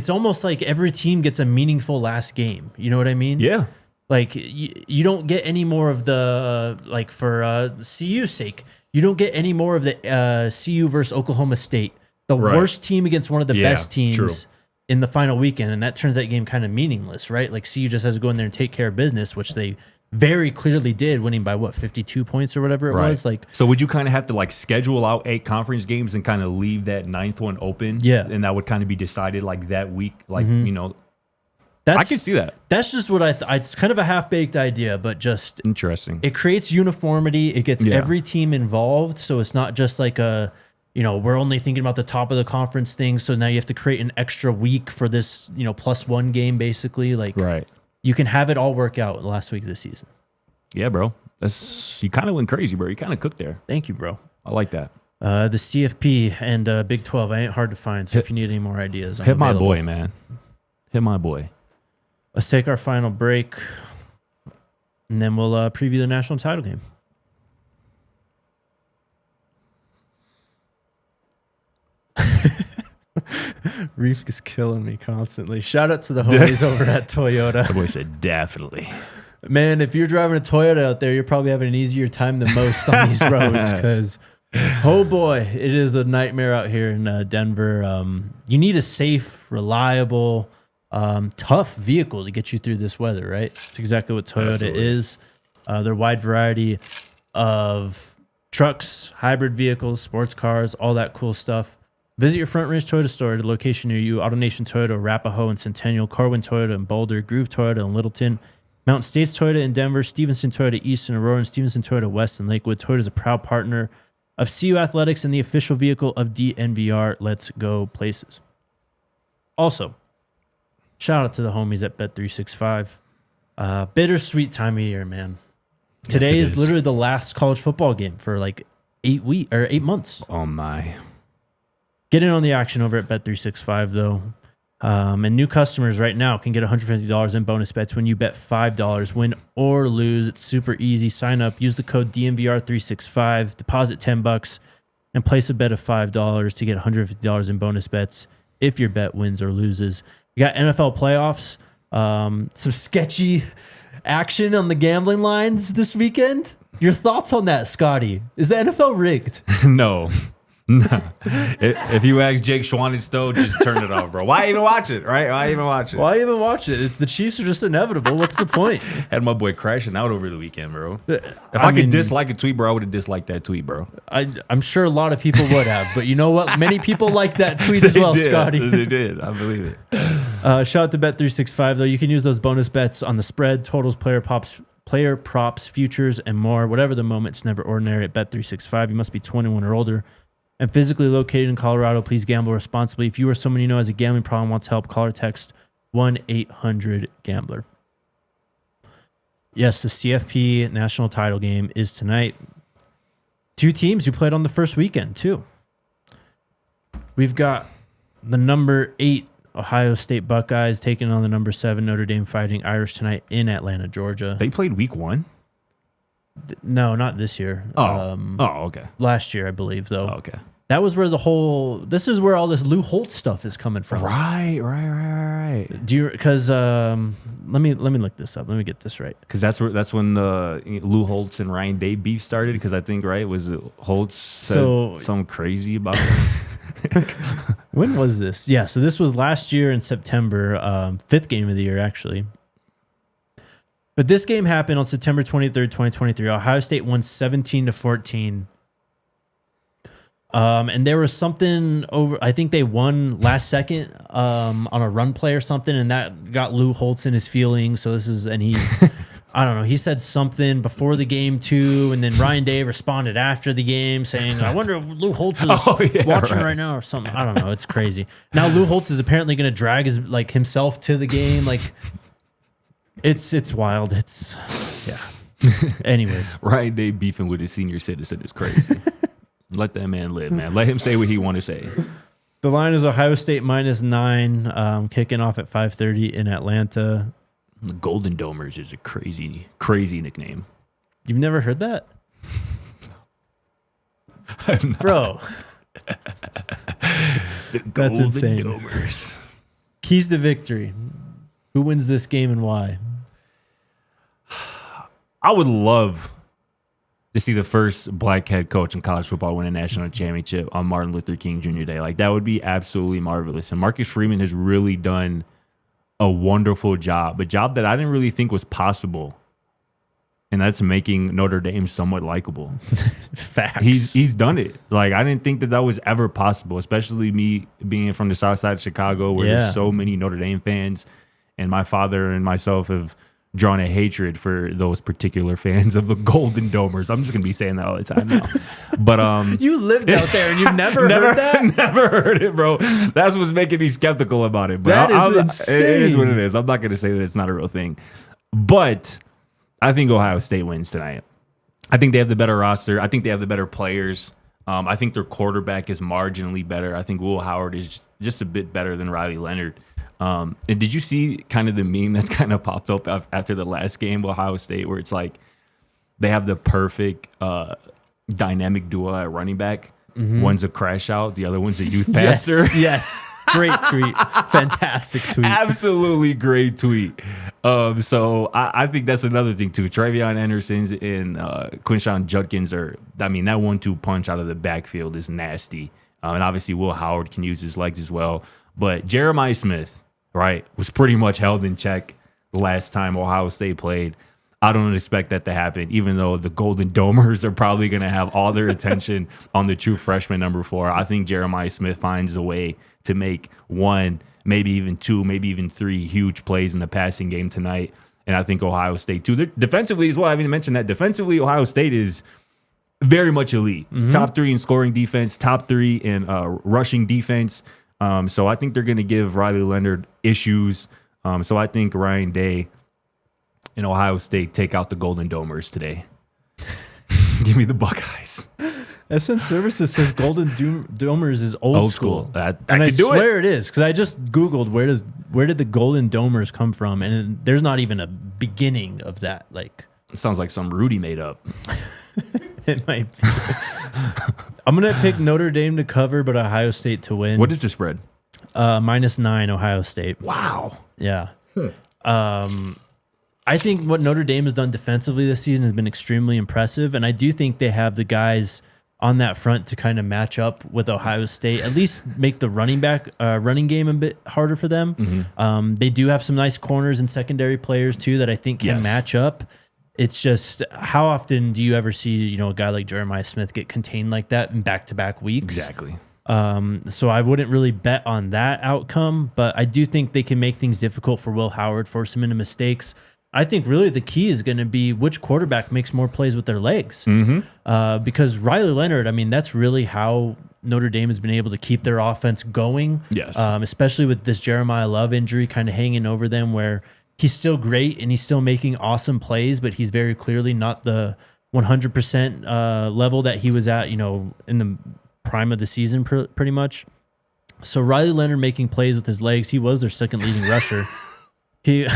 almost like every team gets a meaningful last game. You know what I mean? Yeah. Like you don't get any more of the like for CU's sake, you don't get any more of the CU versus Oklahoma State, the worst team against one of the best teams in the final weekend, and that turns that game kind of meaningless, right? Like CU just has to go in there and take care of business, which they very clearly did, winning by 52 points or whatever it was. Like, so would you kind of have to like schedule out 8 conference games and kind of leave that 9th one open? Yeah, and that would kind of be decided like that week, like I can see that. That's just what it's kind of a half-baked idea, but just interesting. It creates uniformity. It gets every team involved, so it's not just like we're only thinking about the top of the conference thing. So now you have to create an extra week for this, +1 game, basically. Like, you can have it all work out in the last week of the season. Yeah, bro. You kind of went crazy, bro. You kind of cooked there. Thank you, bro. I like that. The CFP and Big 12 ain't hard to find. So if you need any more ideas, I'm hit my available. boy, man. Hit my boy. Let's take our final break, and then we'll preview the national title game. Reef is killing me constantly. Shout out to the homies over at Toyota. The boy said definitely. Man, if you're driving a Toyota out there, you're probably having an easier time than most on these roads because, oh boy, it is a nightmare out here in Denver. You need a safe, reliable, tough vehicle to get you through this weather, right? It's exactly what Toyota is. Their wide variety of trucks, hybrid vehicles, sports cars, all that cool stuff. Visit your Front Range Toyota store at a location near you. AutoNation Toyota, Arapahoe and Centennial, Carwin Toyota in Boulder, Groove Toyota in Littleton, Mountain States Toyota in Denver, Stevenson Toyota East in Aurora, and Stevenson Toyota West in Lakewood. Toyota is a proud partner of CU Athletics and the official vehicle of DNVR. Let's go places. Also, shout out to the homies at Bet365. Bittersweet time of year, man. Today is literally the last college football game for like 8 months. Oh my. Get in on the action over at Bet365, though. And new customers right now can get $150 in bonus bets when you bet $5, win or lose. It's super easy. Sign up, use the code DNVR365, deposit $10, and place a bet of $5 to get $150 in bonus bets if your bet wins or loses. You got NFL playoffs, some sketchy action on the gambling lines this weekend. Your thoughts on that, Scotty? Is the NFL rigged? No. No. If you ask Jake Schwanitz, though, just turn it off, bro. Why even watch it, right? Why even watch it? It's the Chiefs are just inevitable. What's the point? Had my boy crashing out over the weekend, bro. If I could dislike a tweet, bro, I would have disliked that tweet, bro. I'm sure a lot of people would have, but you know what? Many people like that tweet as well, Scotty. They did. I believe it. Shout out to Bet365, though. You can use those bonus bets on the spread, totals, player props, futures, and more. Whatever the moment, it's never ordinary at Bet365. You must be 21 or older and physically located in Colorado. Please gamble responsibly. If you or someone you know has a gambling problem, wants help, call or text 1-800-GAMBLER. Yes, the CFP national title game is tonight. 2 teams who played on the first weekend, too. We've got the number 8 Ohio State Buckeyes taking on the number 7 Notre Dame Fighting Irish tonight in Atlanta, Georgia. They played week 1? No, not this year. Okay. Last year, I believe, though. Oh, okay. That was where this is where all this Lou Holtz stuff is coming from. Right. Do you? Because let me look this up. Let me get this right. Because that's when the Lou Holtz and Ryan Day beef started. Because I think was Holtz said something crazy about it. When was this? Yeah, so this was last year in September, 5th game of the year, actually. But this game happened on September 23rd, 2023. Ohio State won 17-14. And there was something over, I think they won last second on a run play or something, and that got Lou Holtz in his feelings. So he I don't know. He said something before the game too, and then Ryan Day responded after the game saying, "I wonder if Lou Holtz is watching right now or something." I don't know. It's crazy. Now Lou Holtz is apparently going to drag himself to the game. It's wild. It's Anyways, Ryan Day beefing with his senior citizen is crazy. Let that man live, man. Let him say what he want to say. The line is Ohio State -9, kicking off at 5:30 in Atlanta. The Golden Domers is a crazy, crazy nickname. You've never heard that? I'm not. Bro. The That's Golden insane. Domers. Keys to victory. Who wins this game and why? I would love to see the first black head coach in college football win a national championship on Martin Luther King Jr. Day. That would be absolutely marvelous. And Marcus Freeman has really done a wonderful job, a job that I didn't really think was possible. And that's making Notre Dame somewhat likable. Facts. He's done it. I didn't think that was ever possible, especially me being from the south side of Chicago where there's so many Notre Dame fans. And my father and myself have drawn a hatred for those particular fans of the Golden Domers. I'm just going to be saying that all the time now. But you lived out there and you've never heard that? Never heard it, bro. That's what's making me skeptical about it. But that is insane. It is what it is. I'm not going to say that it's not a real thing. But I think Ohio State wins tonight. I think they have the better roster. I think they have the better players. I think their quarterback is marginally better. I think Will Howard is just a bit better than Riley Leonard. And did you see kind of the meme that's kind of popped up after the last game, Ohio State, where it's they have the perfect dynamic duo at running back. Mm-hmm. One's a crash out, the other one's a youth pastor. Yes. Great tweet. Fantastic tweet. Absolutely great tweet. So I think that's another thing too. Travion Anderson and Quinshon Judkins that 1-2 punch out of the backfield is nasty. And obviously Will Howard can use his legs as well. But Jeremiah Smith, was pretty much held in check the last time Ohio State played. I don't expect that to happen, even though the Golden Domers are probably going to have all their attention on the true freshman number 4. I think Jeremiah Smith finds a way to make 1, maybe even 2, maybe even 3 huge plays in the passing game tonight. And I think Ohio State, too. Defensively as well, I haven't even mentioned that. Defensively, Ohio State is very much elite. Mm-hmm. Top 3 in scoring defense, top 3 in rushing defense. So I think they're going to give Riley Leonard issues. So I think Ryan Day and Ohio State take out the Golden Domers today. Give me the Buckeyes. SN Services says Golden Domers is old school. I swear it is, because I just Googled where did the Golden Domers come from, and there's not even a beginning of that. It sounds like some Rudy made up. It might be. I'm going to pick Notre Dame to cover, but Ohio State to win. What is the spread? -9 Ohio State. Wow. Yeah. I think what Notre Dame has done defensively this season has been extremely impressive, and I do think they have the guys on that front to kind of match up with Ohio State, at least make the running game a bit harder for them. Mm-hmm. They do have some nice corners and secondary players too that I think can match up. It's just, how often do you ever see, a guy like Jeremiah Smith get contained like that in back-to-back weeks? Exactly. So I wouldn't really bet on that outcome, but I do think they can make things difficult for Will Howard, force him into mistakes. I think really the key is going to be which quarterback makes more plays with their legs. Mm-hmm. Because Riley Leonard, that's really how Notre Dame has been able to keep their offense going. Yes. Especially with this Jeremiah Love injury kind of hanging over them, where he's still great and he's still making awesome plays, but he's very clearly not the 100% level that he was at, in the prime of the season pretty much. So Riley Leonard making plays with his legs, he was their second leading rusher. He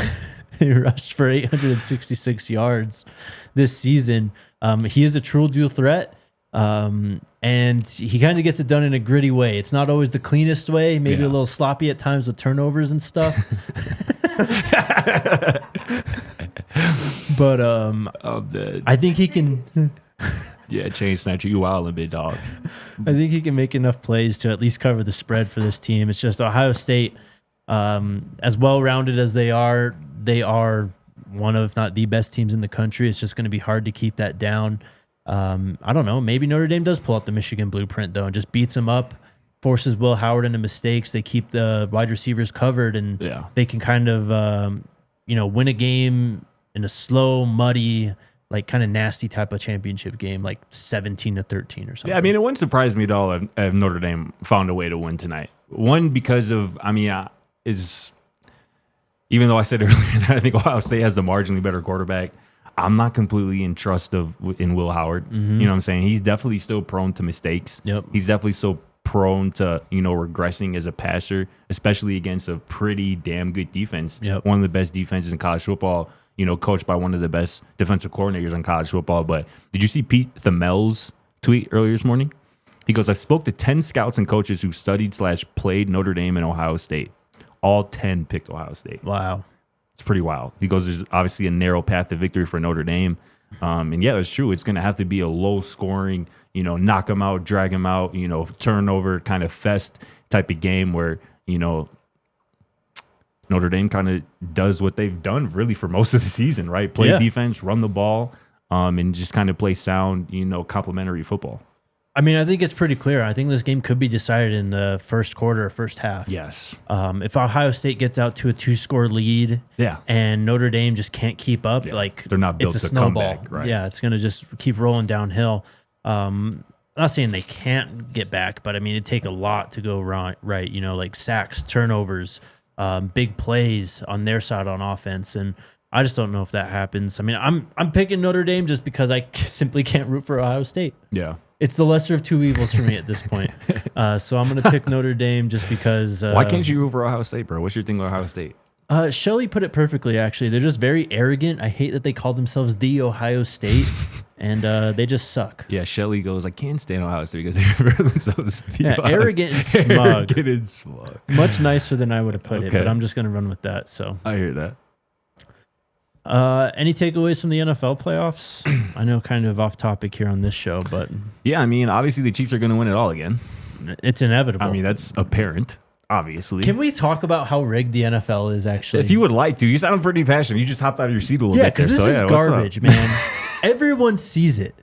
rushed for 866 yards this season. He is a true dual threat. And he kind of gets it done in a gritty way. It's not always the cleanest way, maybe a little sloppy at times with turnovers and stuff. But I think he can. Chain snatcher, you wild a bit, dog. I think he can make enough plays to at least cover the spread for this team. It's just Ohio State, as well-rounded as they are one of, if not the best teams in the country. It's just going to be hard to keep that down. I don't know. Maybe Notre Dame does pull out the Michigan blueprint, though, and just beats them up, forces Will Howard into mistakes. They keep the wide receivers covered, and they can kind of, win a game in a slow, muddy, like kind of nasty type of championship game, like 17-13 or something. Yeah, I mean, it wouldn't surprise me at all if Notre Dame found a way to win tonight. One, because of, even though I said earlier that I think Ohio State has the marginally better quarterback, I'm not completely in trust in Will Howard. You know what I'm saying? He's definitely still prone to mistakes. Yep. He's definitely still prone to, regressing as a passer, especially against a pretty damn good defense. Yep. One of the best defenses in college football, coached by one of the best defensive coordinators in college football. But did you see Pete Thamel's tweet earlier this morning? He goes, I spoke to 10 scouts and coaches who studied/played Notre Dame and Ohio State. All 10 picked Ohio State. Wow. It's pretty wild. He goes, there's obviously a narrow path to victory for Notre Dame. And yeah, it's true. It's going to have to be a low scoring, knock them out, drag them out, turnover kind of fest type of game where, Notre Dame kind of does what they've done really for most of the season, right? Play defense, run the ball, and just kind of play sound, complementary football. I mean, I think it's pretty clear. I think this game could be decided in the first quarter or first half. Yes. If Ohio State gets out to a 2-score lead, and Notre Dame just can't keep up, like they're not built it's a to come snowball. back, right? Yeah, it's going to just keep rolling downhill. I'm not saying they can't get back, but I mean, it'd take a lot to go right. Like sacks, turnovers, big plays on their side on offense, and I just don't know if that happens. I mean, I'm picking Notre Dame just because I simply can't root for Ohio State. Yeah. It's the lesser of two evils for me at this point. So I'm going to pick Notre Dame just because. Why can't you root for Ohio State, bro? What's your thing with Ohio State? Shelley put it perfectly, actually. They're just very arrogant. I hate that they call themselves the Ohio State, and they just suck. Yeah, Shelley goes, I can't stand Ohio State because they refer themselves to the Ohio arrogant and State. smug. Arrogant and smug. Much nicer than I would have put it, but I'm just going to run with that. So I hear that. Any takeaways from the NFL playoffs? I know kind of off topic here on this show, but yeah, I mean, obviously the Chiefs are going to win it all again. It's inevitable. I mean, that's apparent, obviously. Can we talk about how rigged the NFL is actually? If you would like to. You sound pretty passionate. You just hopped out of your seat a little bit. Yeah, because this is garbage, man. Everyone sees it.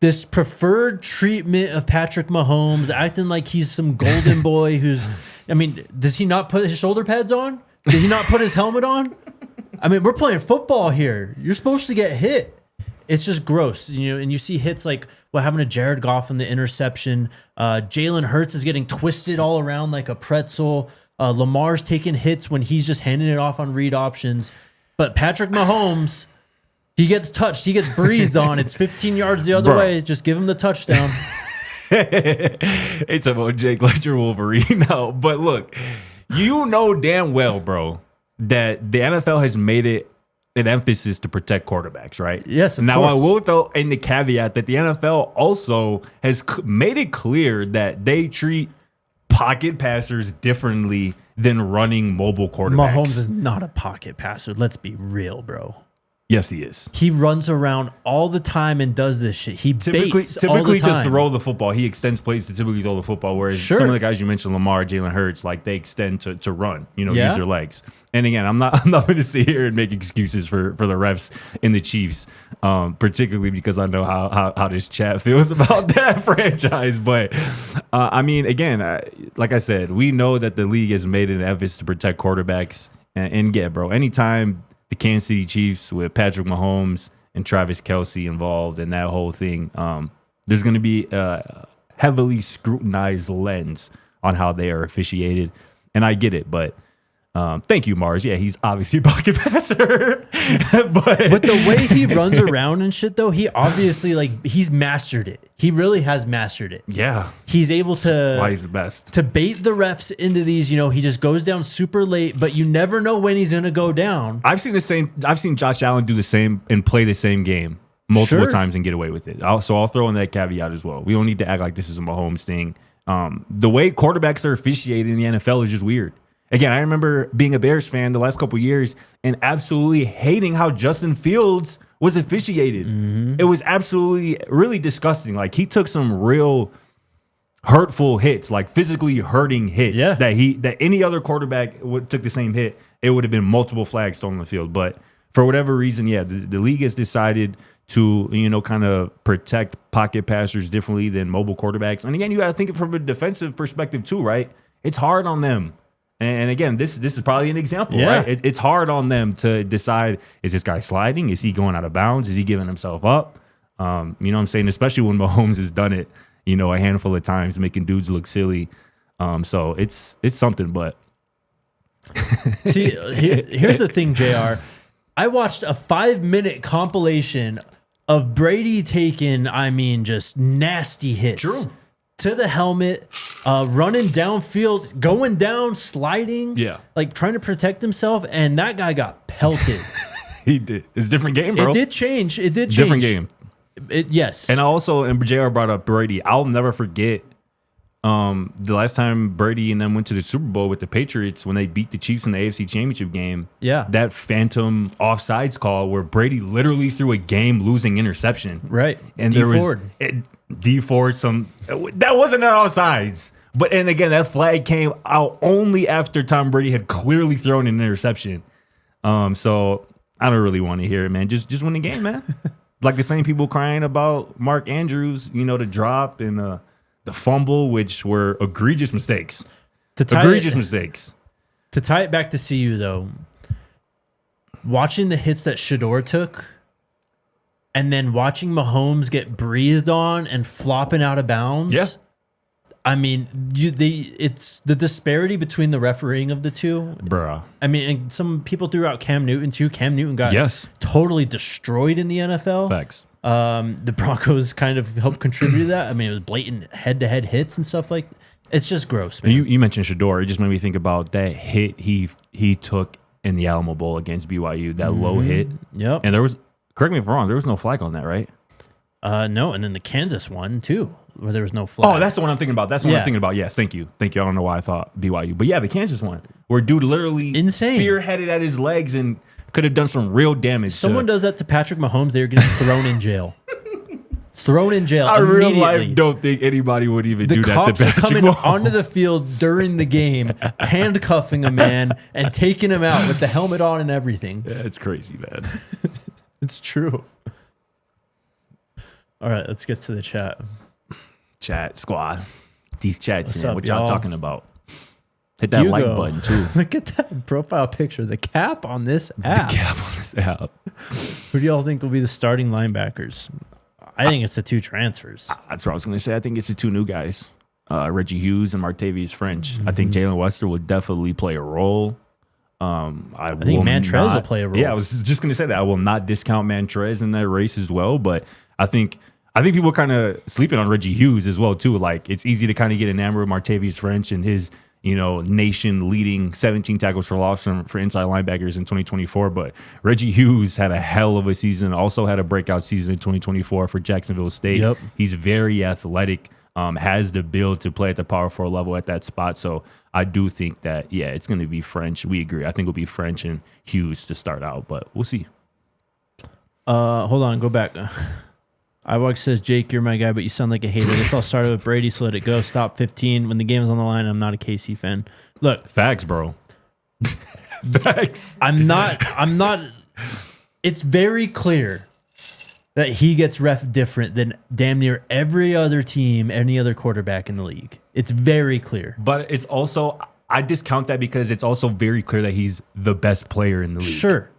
This preferred treatment of Patrick Mahomes, acting like he's some golden boy who's, I mean, does he not put his shoulder pads on? Did he not put his helmet on? I mean, we're playing football here. You're supposed to get hit. It's just gross, and you see hits like what happened to Jared Goff in the interception. Jalen Hurts is getting twisted all around like a pretzel. Lamar's taking hits when he's just handing it off on read options. But Patrick Mahomes, he gets touched. He gets breathed on. It's 15 yards the other way. Just give him the touchdown. It's about Jake Ledger Wolverine now. But look, you know damn well, bro, that the NFL has made it an emphasis to protect quarterbacks, right? Yes, of now, course. I will throw in the caveat that the NFL also has made it clear that they treat pocket passers differently than running mobile quarterbacks. Mahomes is not a pocket passer. Let's be real, bro. Yes, he is. He runs around all the time and does this shit. He baits all the time. To throw the football. He extends plays to typically throw the football, whereas some of the guys you mentioned, Lamar, Jalen Hurts, like they extend to run, use their legs. And again, I'm not going to sit here and make excuses for the refs and the Chiefs, particularly because I know how this chat feels about that franchise. But I mean, again, like I said, we know that the league has made an emphasis to protect quarterbacks. And yeah, bro, anytime the Kansas City Chiefs with Patrick Mahomes and Travis Kelce involved and that whole thing, there's going to be a heavily scrutinized lens on how they are officiated. And I get it, but thank you, Mars. Yeah, he's obviously a pocket passer. but the way he runs around and shit, though, he obviously, he's mastered it. He really has mastered it. Yeah. He's able to... Why he's the best. To bait the refs into these, he just goes down super late, but you never know when he's going to go down. I've seen Josh Allen do the same and play the same game multiple times and get away with it. So I'll throw in that caveat as well. We don't need to act like this is a Mahomes thing. The way quarterbacks are officiated in the NFL is just weird. Again, I remember being a Bears fan the last couple of years and absolutely hating how Justin Fields was officiated. Mm-hmm. It was absolutely really disgusting. Like, he took some real hurtful hits, like physically hurting hits. Yeah. That any other quarterback took the same hit, it would have been multiple flags thrown on the field. But for whatever reason, the league has decided to kind of protect pocket passers differently than mobile quarterbacks. And again, you got to think it from a defensive perspective too, right? It's hard on them. And again, this is probably an example, Yeah. right? It's hard on them to decide, is this guy sliding? Is he going out of bounds? Is he giving himself up? You know what I'm saying? Especially when Mahomes has done it, a handful of times, making dudes look silly. So it's something, but. See, here's the thing, JR. I watched a 5-minute compilation of Brady taking, just nasty hits. True. To the helmet, running downfield, going down, sliding. Yeah. Like trying to protect himself. And that guy got pelted. He did. It's a different game, bro. It did change. Different game. Yes. And JR brought up Brady. I'll never forget the last time Brady and them went to the Super Bowl with the Patriots when they beat the Chiefs in the AFC Championship game. Yeah. That phantom offsides call where Brady literally threw a game-losing interception. Right. And D there was Ford. D Ford. That wasn't an offsides. And again, that flag came out only after Tom Brady had clearly thrown an interception. So I don't really want to hear it, man. Just win the game, man. Like the same people crying about Mark Andrews, the drop and the fumble, which were egregious mistakes. Mistakes. To tie it back to CU, though, watching the hits that Shador took and then watching Mahomes get breathed on and flopping out of bounds. Yeah. It's the disparity between the refereeing of the two. Bruh. And some people threw out Cam Newton, too. Cam Newton got totally destroyed in the NFL. Facts. The Broncos kind of helped contribute to that. It was blatant head-to-head hits and stuff like that. It's just gross, man. You mentioned Shador. It just made me think about that hit he took in the Alamo Bowl against BYU, that low hit. Yep. And there was, correct me if I'm wrong, there was no flag on that, right? No, and then the Kansas one, too, where there was no flag. Oh, that's the one I'm thinking about. I'm thinking about. Yes, thank you. I don't know why I thought BYU. But yeah, the Kansas one, where dude literally insane spearheaded at his legs and could have done some real damage. Someone does that to Patrick Mahomes, they're getting thrown in jail. Thrown in jail I immediately. real life don't think anybody would even do that to cops are Patrick coming Mahomes. onto the field during the game, handcuffing a man and taking him out with the helmet on and everything. Yeah, it's crazy, man. It's true. All right, let's get to the chat. Chat squad. These chats, What's man. up, What y'all y'all? talking about? Hit that like button, too. Look at that profile picture. The cap on this app. The cap on this app. Who do y'all think will be the starting linebackers? I think it's the two transfers. That's what I was going to say. I think it's the two new guys, Reggie Hughes and Martavius French. I think Jalen Wester will definitely play a role. I think Mantrez will play a role. Yeah, I was just going to say that. I will not discount Mantrez in that race as well, but I think people are kind of sleeping on Reggie Hughes as well, too. Like, it's easy to kind of get enamored with Martavius French and his nation leading 17 tackles for loss for inside linebackers in 2024. But Reggie Hughes had a hell of a season, also had a breakout season in 2024 for Jacksonville State. Yep. He's very athletic, has the build to play at the power 4 level at that spot. So I do think that, it's going to be French. We agree. I think it'll be French and Hughes to start out, but we'll see. Hold on, go back. iWalk says, Jake, you're my guy, but you sound like a hater. This all started with Brady, so let it go. Stop 15. When the game is on the line, I'm not a KC fan. Look. Facts, bro. Facts. I'm not. It's very clear that he gets ref different than damn near every other team, any other quarterback in the league. It's very clear. But it's also, I discount that because it's also very clear that he's the best player in the league. Sure.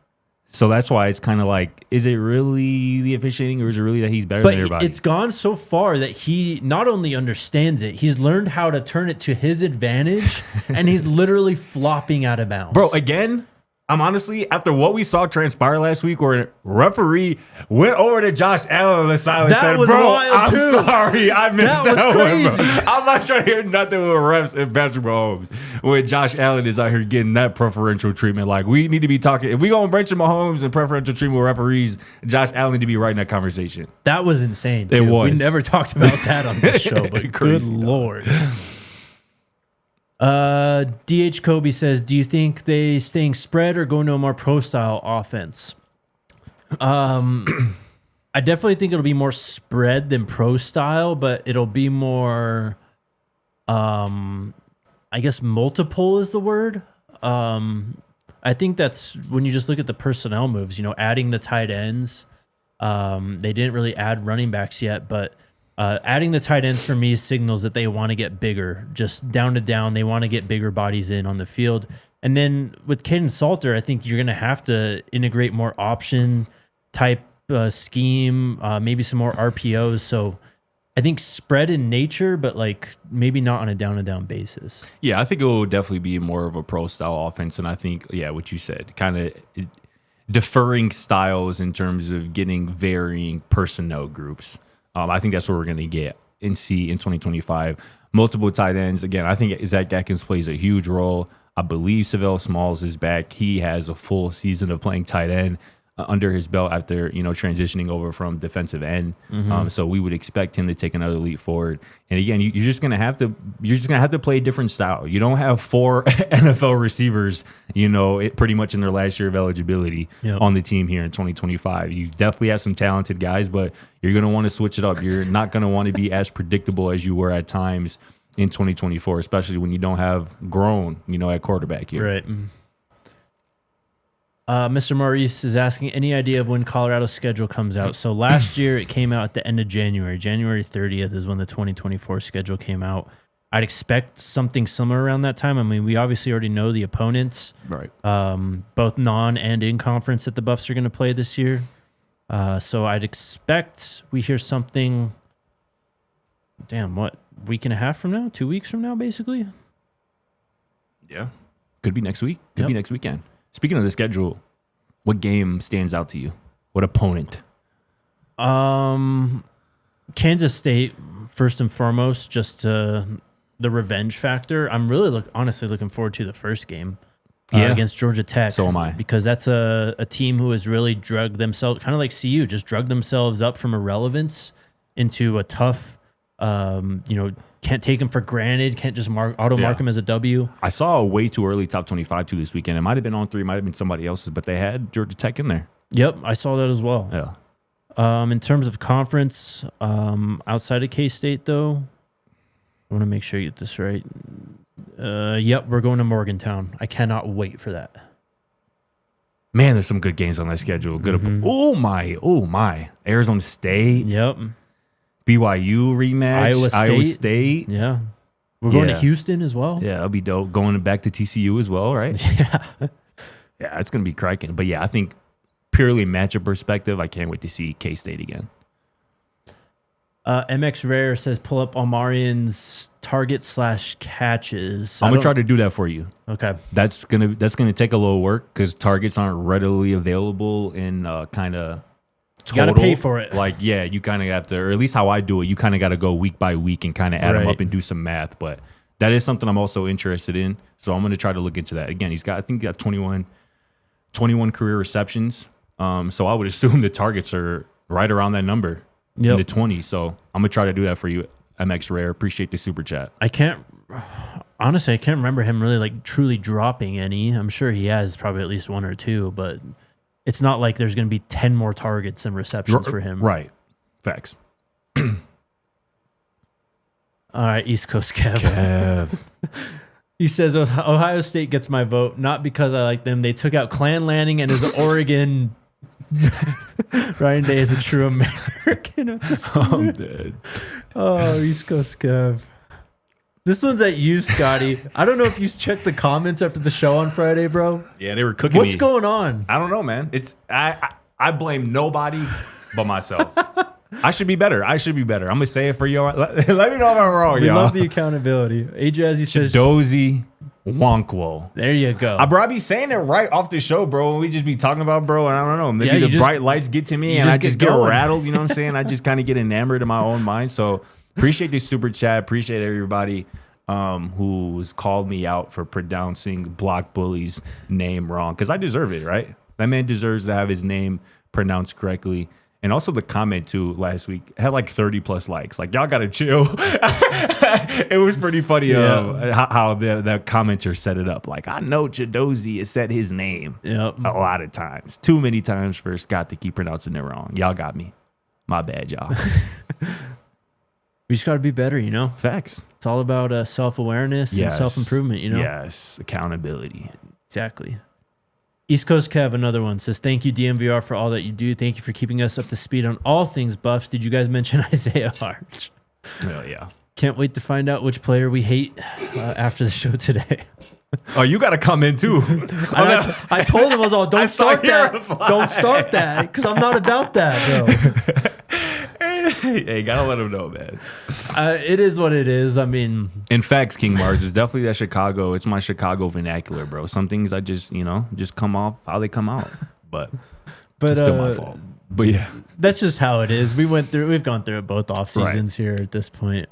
So that's why it's kind of like, is it really the officiating or is it really that he's better than everybody? It's gone so far that he not only understands it, he's learned how to turn it to his advantage, and he's literally flopping out of bounds. Bro, again, I'm honestly, after what we saw transpire last week where a referee went over to Josh Allen on the sideline and said, bro, I'm sorry, I missed that one, bro. I'm not trying to hear nothing with refs and Patrick Mahomes when Josh Allen is out here getting that preferential treatment. Like, we need to be talking, if we going to mention Mahomes and preferential treatment with referees, Josh Allen need to be right in that conversation. That was insane, too. It was. We never talked about that on this show, but good Lord. DH Kobe says, do you think they staying spread or going to a more pro style offense? I definitely think it'll be more spread than pro style, but it'll be more, I guess multiple is the word. I think that's when you just look at the personnel moves, adding the tight ends. They didn't really add running backs yet, but Adding the tight ends for me signals that they want to get bigger, just down to down. They want to get bigger bodies in on the field. And then with Caden Salter, I think you're going to have to integrate more option type scheme, maybe some more RPOs. So I think spread in nature, but like maybe not on a down to down basis. Yeah, I think it will definitely be more of a pro style offense. And I think, yeah, what you said, kind of deferring styles in terms of getting varying personnel groups. I think that's what we're going to get and see in 2025. Multiple tight ends. Again, I think Zach Atkins plays a huge role. I believe Savell Smalls is back. He has a full season of playing tight end under his belt after transitioning over from defensive end. So we would expect him to take another leap forward. And again, you're just gonna have to play a different style. You don't have 4 NFL receivers, pretty much in their last year of eligibility on the team here in 2025. You definitely have some talented guys, but you're gonna want to switch it up. You're not gonna want to be as predictable as you were at times in 2024, especially when you don't have grown, at quarterback here. Right. Mr. Maurice is asking, any idea of when Colorado's schedule comes out? So last year it came out at the end of January. January 30th is when the 2024 schedule came out. I'd expect something similar around that time. I mean, we obviously already know the opponents, right? Both non and in conference that the Buffs are going to play this year. So I'd expect we hear something. Week and a half from now? 2 weeks from now, basically? Yeah. Could be next week. Could be next weekend. Speaking of the schedule, what game stands out to you? What opponent? Kansas State, first and foremost, just the revenge factor. I'm really honestly looking forward to the first game against Georgia Tech. So am I. Because that's a team who has really drugged themselves, kind of like CU, just drugged themselves up from irrelevance into a tough, can't take them for granted. Can't just mark them as a W. I saw a way too early top 25 too this weekend. It might have been on 3, might have been somebody else's, but they had Georgia Tech in there. Yep, I saw that as well. Yeah. In terms of conference, outside of K-State though, I want to make sure you get this right. Yep, we're going to Morgantown. I cannot wait for that. Man, there's some good games on that schedule. Good. Oh my. Arizona State. Yep. BYU rematch. Iowa State. Yeah. We're going to Houston as well. Yeah, that'll be dope. Going back to TCU as well, right? Yeah. Yeah, it's going to be cracking. But yeah, I think purely matchup perspective, I can't wait to see K-State again. MX Rare says pull up Omarion's target/catches. I'm going to try to do that for you. Okay. That's gonna take a little work because targets aren't readily available in kind of you got to pay for it. Like, yeah, you kind of have to, or at least how I do it, you kind of got to go week by week and kind of add them up and do some math. But that is something I'm also interested in. So I'm going to try to look into that. Again, I think he got 21 career receptions. So I would assume the targets are right around that number in the 20s. So I'm going to try to do that for you, MX Rare. Appreciate the super chat. I can't remember him really like truly dropping any. I'm sure he has probably at least 1 or 2, but it's not like there's going to be 10 more targets and receptions for him. Right. Facts. All right, East Coast Kev. He says, Ohio State gets my vote, not because I like them. They took out Clan Lanning and his Oregon. Ryan Day is a true American. I'm dead. Oh, East Coast Kev. This one's at you, Scotty. I don't know if you checked the comments after the show on Friday, bro. Yeah, they were cooking What's going on? I don't know, man. I blame nobody but myself. I should be better. I'm going to say it for you. Let me know if I'm wrong, We y'all. love the accountability. Ajazi says... Dozy Wonkwo. There you go. I be saying it right off the show, bro. And we just be talking about, bro, and I don't know. Maybe the bright lights get to me and I just get rattled. You know what I'm saying? I just kind of get enamored in my own mind. So appreciate the super chat. Appreciate everybody who's called me out for pronouncing Block Bully's name wrong. Because I deserve it, right? That man deserves to have his name pronounced correctly. And also the comment, too, last week had like 30 plus likes. Like, y'all got to chill. It was pretty funny how the commenter set it up. Like, I know Jadozi has said his name a lot of times. Too many times for Scott to keep pronouncing it wrong. Y'all got me. My bad, y'all. We just got to be better, you know? Facts. It's all about self-awareness and self-improvement, you know? Yes, accountability. Exactly. East Coast Kev, another one, says, thank you, DNVR, for all that you do. Thank you for keeping us up to speed on all things Buffs. Did you guys mention Isaiah Arch? Oh, yeah. Can't wait to find out which player we hate after the show today. Oh, you got to come in, too. I told him, I was all, don't start that. Don't start that, because I'm not about that, bro. Hey, gotta let him know, man. It is what it is. I mean, in facts, King Mars is definitely that Chicago. It's my Chicago vernacular, bro. Some things I just come off how they come out, but it's still my fault. But yeah, that's just how it is. We've gone through it both off seasons here at this point.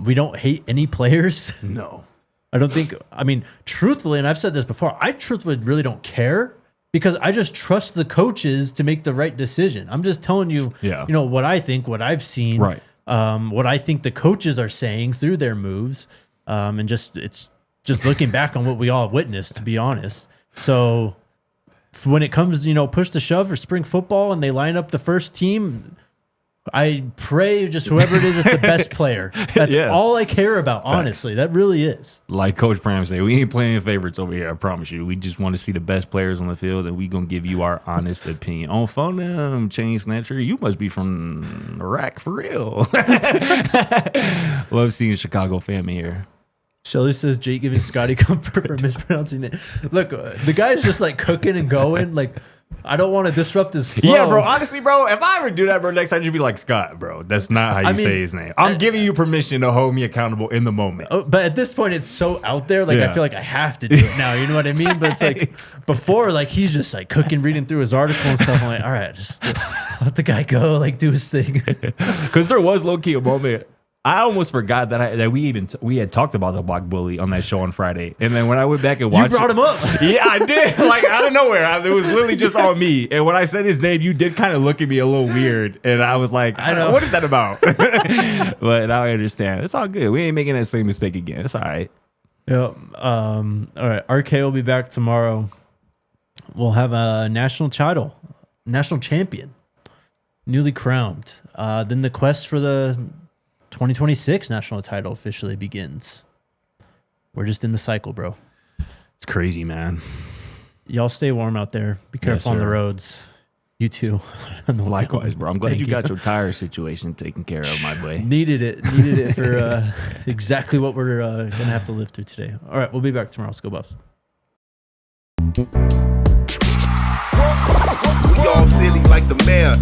We don't hate any players. No, I don't think. I mean, truthfully, and I've said this before, I truthfully really don't care. Because I just trust the coaches to make the right decision. I'm just telling you, what I think, what I've seen, right? What I think the coaches are saying through their moves, and it's just looking back on what we all witnessed, to be honest. So when it comes, push to shove for spring football, and they line up the first team, I pray just whoever it is the best player. That's all I care about, honestly. That really is. Like Coach Pram said, we ain't playing favorites over here, I promise you. We just want to see the best players on the field, and we going to give you our honest opinion. On phone, Chain Snatcher, you must be from Iraq for real. Love seeing Chicago family here. Shelly says Jake giving Scotty comfort for mispronouncing it. Look, the guy's just like cooking and going. Like, I don't want to disrupt his flow. Yeah, bro. Honestly, bro, if I ever do that, bro, next time, just be like, Scott, bro. That's not how you say his name. I'm giving you permission to hold me accountable in the moment. But at this point, it's so out there. Like, I feel like I have to do it now. You know what I mean? But it's like before, like, he's just like cooking, reading through his article and stuff. I'm like, all right, just let the guy go, like, do his thing. Because there was low-key a moment. I almost forgot that we had talked about the block bully on that show on Friday, and then when I went back and watched, you brought him up. Yeah, I did. Like out of nowhere, it was literally just on me. And when I said his name, you did kind of look at me a little weird, and I was like, I know what is that about? But now I understand. It's all good. We ain't making that same mistake again. It's all right. Yep. All right. RK will be back tomorrow. We'll have a national champion, newly crowned. Then the quest for the 2026 national title officially begins. We're just in the cycle, bro. It's crazy, man. Y'all stay warm out there. Be careful on the roads. You too. Likewise, bro. I'm glad you got your tire situation taken care of, my boy. Needed it for exactly what we're going to have to live through today. All right, we'll be back tomorrow. Let's go, Buffs. We all silly like the mayor.